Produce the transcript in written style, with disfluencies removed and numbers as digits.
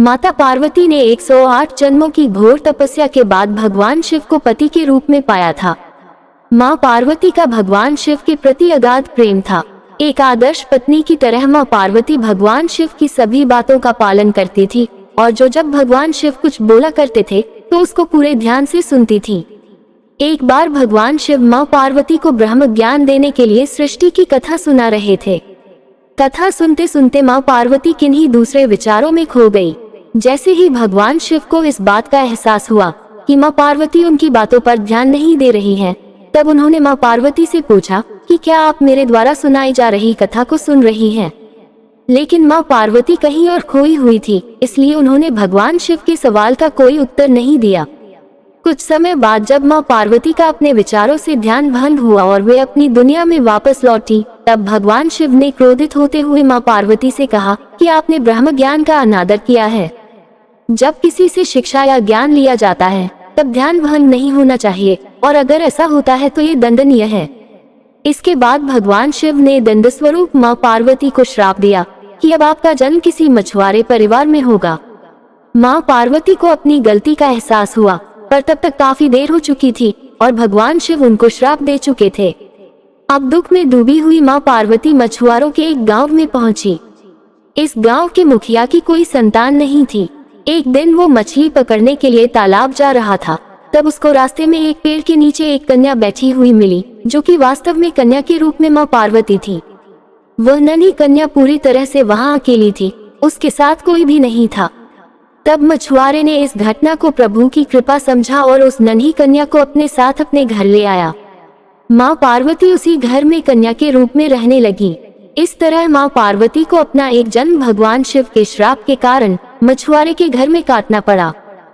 माता पार्वती ने 108 जन्मों की घोर तपस्या के बाद भगवान शिव को पति के रूप में पाया था। माँ पार्वती का भगवान शिव के प्रति अगाध प्रेम था। एक आदर्श पत्नी की तरह माँ पार्वती भगवान शिव की सभी बातों का पालन करती थी और जब भगवान शिव कुछ बोला करते थे तो उसको पूरे ध्यान से सुनती थी। एक बार भगवान शिव माँ पार्वती को ब्रह्म ज्ञान देने के लिए सृष्टि की कथा सुना रहे थे। कथा सुनते सुनते माँ पार्वती किन्हीं दूसरे विचारों में खो गई। जैसे ही भगवान शिव को इस बात का एहसास हुआ कि माँ पार्वती उनकी बातों पर ध्यान नहीं दे रही हैं, तब उन्होंने माँ पार्वती से पूछा कि क्या आप मेरे द्वारा सुनाई जा रही कथा को सुन रही हैं? लेकिन माँ पार्वती कहीं और खोई हुई थी, इसलिए उन्होंने भगवान शिव के सवाल का कोई उत्तर नहीं दिया। कुछ समय बाद जब माँ पार्वती का अपने विचारों से ध्यान भंग हुआ और वे अपनी दुनिया में वापस लौटी, तब भगवान शिव ने क्रोधित होते हुए माँ पार्वती से कहा कि आपने ब्रह्म ज्ञान का अनादर किया है। जब किसी से शिक्षा या ज्ञान लिया जाता है तब ध्यान भंग नहीं होना चाहिए, और अगर ऐसा होता है तो ये दंडनीय है। इसके बाद भगवान शिव ने दंड स्वरूप माँ पार्वती को श्राप दिया कि अब आपका जन्म किसी मछुआरे परिवार में होगा। माँ पार्वती को अपनी गलती का एहसास हुआ, पर तब तक काफी देर हो चुकी थी और भगवान शिव उनको श्राप दे चुके थे। अब दुख में डूबी हुई माँ पार्वती मछुआरों के एक गांव में पहुंची। इस गांव के मुखिया की कोई संतान नहीं थी। एक दिन वो मछली पकड़ने के लिए तालाब जा रहा था, तब उसको रास्ते में एक पेड़ के नीचे एक कन्या बैठी हुई मिली, जो कि वास्तव में कन्या के रूप में माँ पार्वती थी। वह नन्ही कन्या पूरी तरह से वहां अकेली थी, उसके साथ कोई भी नहीं था। तब मछुआरे ने इस घटना को प्रभु की कृपा समझा और उस नन्ही कन्या को अपने साथ अपने घर ले आया। माँ पार्वती उसी घर में कन्या के रूप में रहने लगी। इस तरह माँ पार्वती को अपना एक जन्म भगवान शिव के श्राप के कारण मछुआरे के घर में काटना पड़ा।